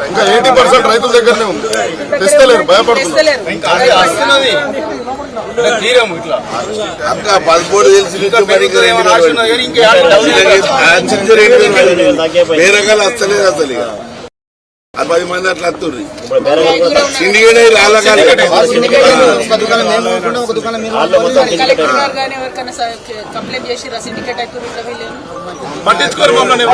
ఇంకా 80% రైతుల దగ్గరనే ఉంది, తెస్తలేరు, భయపడుతున్నారు. వేరే రకాలు వస్తలేదు అసలు. 10 మంది అట్లా వస్తుంది. సిండికేట్ పట్టించుకోరు మమ్మల్ని.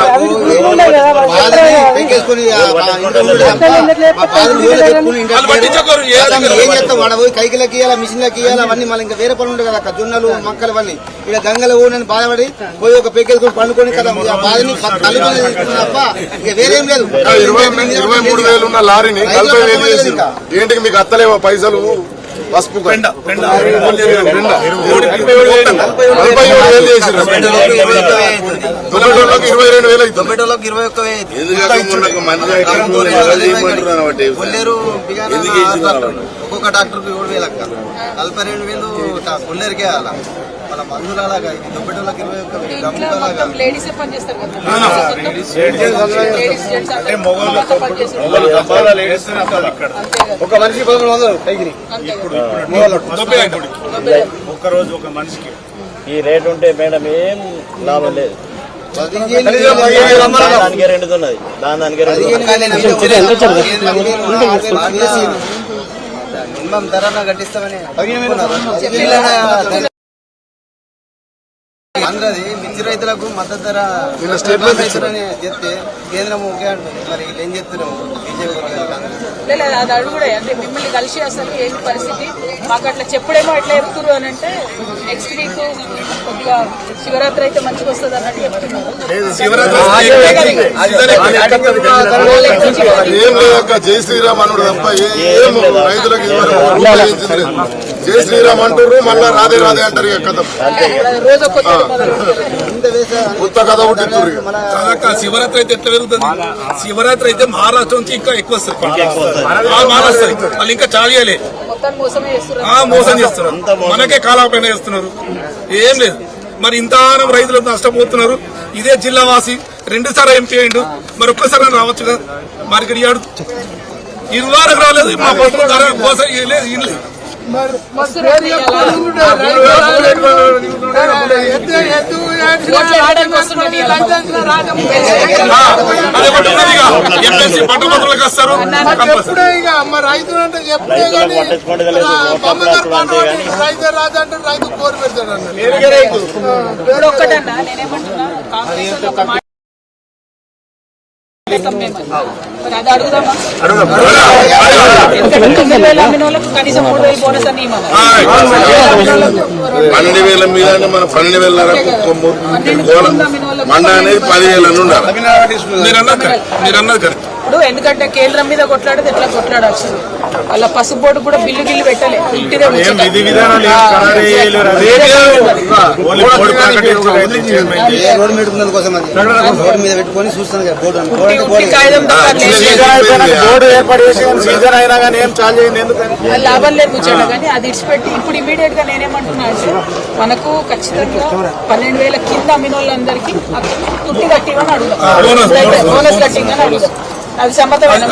కైకిలకి ఇవ్వాలి, మిషన్లకి ఇవ్వాలి, అవన్నీ మళ్ళీ ఇంకా వేరే పనులు ఉంటాయి కదా, జొన్నలు మొక్కలు అవన్నీ. ఇక్కడ గంగల ఊడని బాధపడి పోయి ఒక పెగ్గేసుకొని పండుకొని కదా బాధని కలుపుకొని తప్ప ఇక వేరేం లేదు. 23,000 ఉన్న లారీని 40,000 చేసి ఏంటికి మీకు అత్తలేవో పైసలు? పసుపు 47,000 చేసి 22,000 ఒక్కొక్క డాక్టర్కి 7,000 అక్క, 42,000 కొల్లేరుకే అలా మన మందులు. అలాగా ఇది దొబ్బెటోళ్ళకి 21,000. లేడీసే పనిచేస్తారు కదా, ఒక మనిషి 1100 పైకి. ఒక్కరోజు ఒక మనిషికి ఈ రేటు ఉంటే మేడం ఏం లాభం లేదు. దానికి రెండుతున్నది, దానికి మినిమం ధర కట్టిస్తామని అందరది. మిర్చి రైతులకు మద్దతు ధర అని చెప్తే కేంద్రం ఓకే అంటుంది. మరి ఏం చెప్తున్నాము బీజేపీ? అది అడుగుడే అంటే మిమ్మల్ని కలిసి అసలు ఏంటి పరిస్థితి మాకు అట్లా చెప్పుడేమో ఎట్లా చెప్తున్నారు అని అంటే నెక్స్ట్ వీక్ కొద్దిగా శివరాత్రి అయితే మంచిగా వస్తుంది అన్నట్టు చెప్తున్నారు. జై శ్రీరామ్ అన్నాడు తప్ప ఏం రైతులకు జై శ్రీరామ్ అంటారు, మళ్ళా రాధే రాధే అంటారు. రోజు కొత్త కథ ఉంటుంది. శివరాత్రి అయితే ఎట్లా పెరుగుతుంది? శివరాత్రి అయితే మహారాష్ట్ర నుంచి ఇంకా ఎక్కువ వస్తుంది. మహారాష్ట్ర వాళ్ళు ఇంకా చాలియాలే మోసం చేస్తున్నారు, మనకే కాలాపైన చేస్తున్నారు. ఏం లేదు. మరి ఇంతగానం రైతులు నష్టపోతున్నారు. ఇదే జిల్లా వాసి 2 సార్లు ఎంపీ అయ్యిండు, మరి ఒక్కసారి రావచ్చు కదా. మరి ఇక్కడ 20 రాలేదు. మా పట్ల ధర మోసం లేదు. ఎంపీసీ పట్టభద్రులకు వస్తారు. రైతు రాజు అంటే రైతు కోరి పెడతాడు. ఒక్కటన్నా నేనేమంటున్నా, కాంగ్రెస్ అది అడుగుదామా? ఎందుకంటే 9,000 అమ్మిన వాళ్ళకు కనీసం 3,000 బోనస్ అని 12,000 మీద మన 12,000 మండ అనేది 10,000 అని ఉండాలి. మీరు అన్నది కరెక్ట్. ఇప్పుడు ఎందుకంటే కేంద్రం మీద కొట్లాడేది ఎట్లా కొట్లాడాల్సి వాళ్ళ పసుపు బోర్డు కూడా బిల్లు పెట్టలే. ఇంటిదే లాభం లేదు కూర్చోండి. కానీ అది ఇడిచిపెట్టి ఇప్పుడు ఇమీడియట్ గా నేనేమంటున్నా అంటే మనకు ఖచ్చితంగా 12,000 కింద అమ్మిన వాళ్ళందరికీ తుట్టి కట్టివని అడుగుదాం, బోనస్ కట్టిందని అడుగుదాం. అది సమ్మతమైన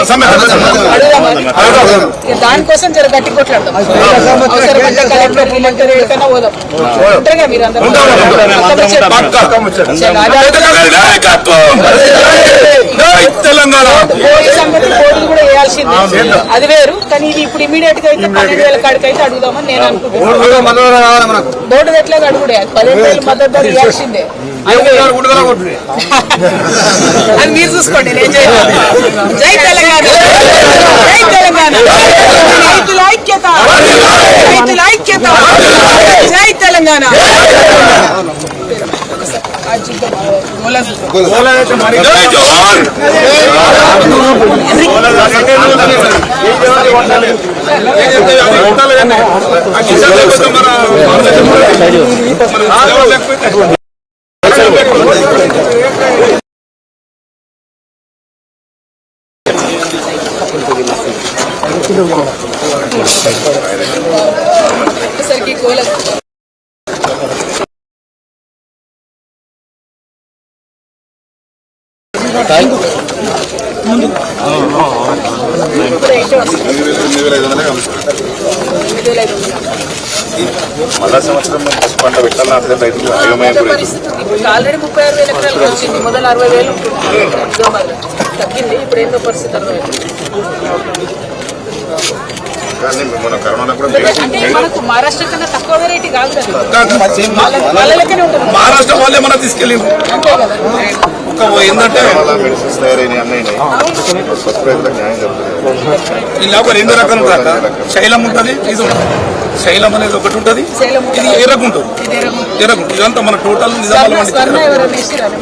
దానికోసం జర గట్టి కొట్లాడదాం. అవసరమంటే కలెక్టర్ రిలేటర్ ఎక్కడికైనా పోదాం. ఉంటారుగా మీరు అందరూ. బోర్డులు కూడా వేయాల్సింది, అది వేరు. కానీ ఇది ఇప్పుడు ఇమీడియట్ గా అయితే 12,000 కాడికి అయితే అడుగుదామని నేను అనుకుంటున్నాను. బోర్డు ఎట్లాగా అడుగుడే 15,000 మద్దతు ధర ఇవ్వాల్సిందే. అది మీరు చూసుకోండి, నేను చేయాలి. జై తెలంగాణ, జై తెలంగాణ, రైతుల ఐక్యత, రైతుల ఐక్యత, జై తెలంగాణ. सर की ఇప్పుడు 80 వస్తుంది. 8,500 కలుపుతారు. 8,500. మళ్ళా సంవత్సరం పసుపు పంట పెట్టాలి అట్లే రైతులు అయోమయం అదే పరిస్థితి ఉంది. ఇప్పుడు ఆల్రెడీ 36,000 ఎకరాలకు వచ్చింది. మొదలు 60,000 ఉంటుంది దోమలు తగ్గింది. ఇప్పుడు ఏందో పరిస్థితి అర్థమైంది. కానీ మన కరోనా కూడా అంటే మనకు మహారాష్ట్ర కన్నా తక్కువ వెరైటీ కాదు కదా, వాళ్ళ లెక్కనే ఉంటుంది. మహారాష్ట్ర వాళ్ళే మనం తీసుకెళ్ళింది. అంతే కదా. ఏంటంటే మెడిసిన్స్ తయారైన అన్నయ్య పసుపు రైతులకు న్యాయం జరుగుతుంది. ఈ లోపల 2 రకాలు ఉంటాయి. శైలం ఉంటుంది, ఇది ఉంటుంది. శైలం అనేది ఒకటి ఉంటుంది, శైలం ఇది ఎర్రగుంటుంది. ఇది ఎర్రగుంట. ఎర్రగుంట ఇదంతా మన టోటల్ నిజామాబాద్ వంటి స్వర్ణ ఎవరైనా వేసిరారు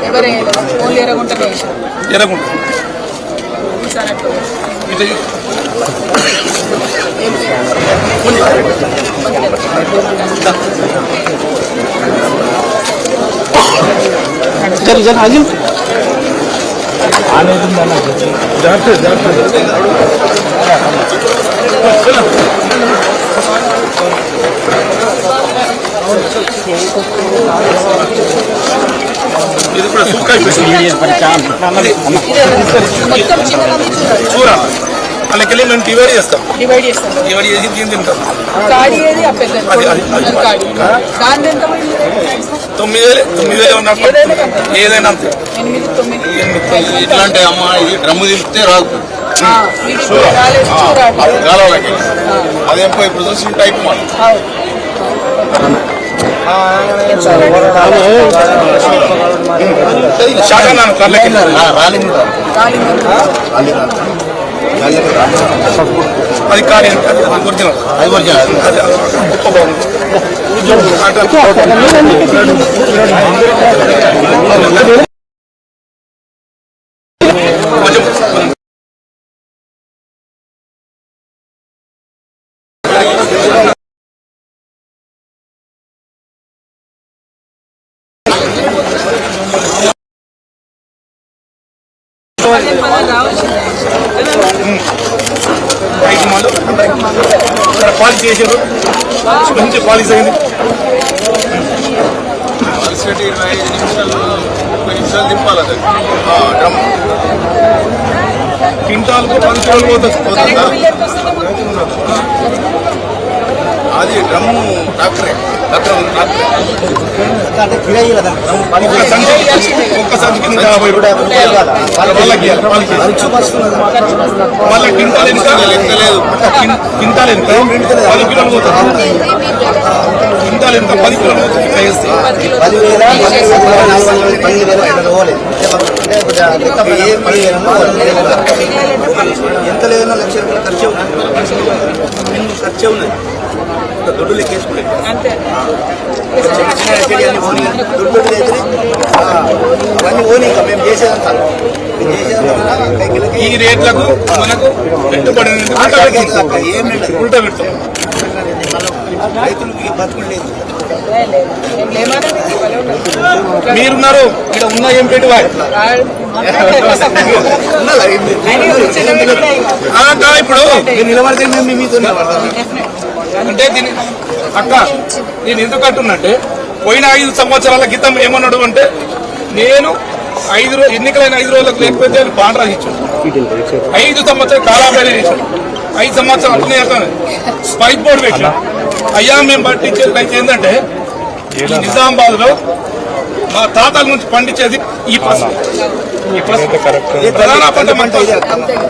ఎవరైనా ఓన్లీ ఎర్రగుంటనే వేసారు. ఎర్రగుంట ఈసారి అట్లా ఇది ఇది కూడా సుక్క మొత్తం చిన్నది కూర అలాకెళ్ళి మేము డివైడ్ చేస్తాం. డివైడ్ చేస్తాం. డివైడ్ చేసి దీన్ని తింటాం. కాడి ఏది ఆ పెద్దది అది కాడి దాని ఎంత పడింది? 9,000 ఉన్నప్పుడు ఏదైనా అంతే. 8, 9. ఇట్లాంటి అమ్మ ఇది డ్రమ్ము తిప్పితే రాదు ఇది రాలేదు, చూడాలి. గాలకి అదేం ఇప్పుడు చూసి టైప్ మాట శాఖ కళ్ళకి అది కాడి ఒరిజినల్. అది గొప్ప బాగుంది. పాలిష్ చేసారు, మంచి పాలిష్ అయింది. 25 నిమిషాలు 30 నిమిషాలు దింపాలి అది డ్రమ్ క్వింటాల్కు 10 కిలోలు పోతుంది. అది డ్రమ్ము ట్రాక్టరే ఒక్క సంచికి 50 మళ్ళీ క్వింటాల్ ఎంత లెక్కలేదు క్వింటాల్ ఎంత 10 కిలోలు పోతుంది. క్వింటాల్ ఎంత 10 కిలోలు పోతుంది. ఎంత లేదన్నా 1,00,000 రూపాయలు ఖర్చే ఉన్నది. దొడ్డు లెక్కేసుకునే అంతే. దొడ్డు అయితే అవన్నీ ఓని ఇంకా మేము చేసేదంతా ఈ రేట్లకు మనకు పెట్టుబడి ఏం లేదు. ఉల్టా పెడతాం. రైతులకి బతుకులేదు. మీరున్నారు ఇక్కడ ఉన్న ఏం పెట్టి ఇప్పుడు నిలబడితే మేము మీతో అంటే దీని అక్క నేను ఎందుకు అంటున్నంటే పోయిన 5 సంవత్సరాల క్రితం ఏమన్నాడు అంటే నేను ఎన్నికలైన 5 రోజులకు లేకపోతే బాండ్ రాసిచ్చాను. 5 సంవత్సరాలు కాలాపేరే చేశాను. 5 సంవత్సరాలు అట్లనే స్పైక్ బోర్డు పెట్టాను. అయ్యా మేము పట్టించేది ఏంటంటే నిజామాబాద్ లో మా తాతల నుంచి పండించేది ఈ పసుపు. ప్రధాన పంట చిల్లర పంటలు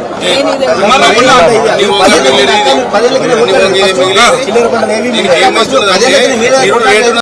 ఏమి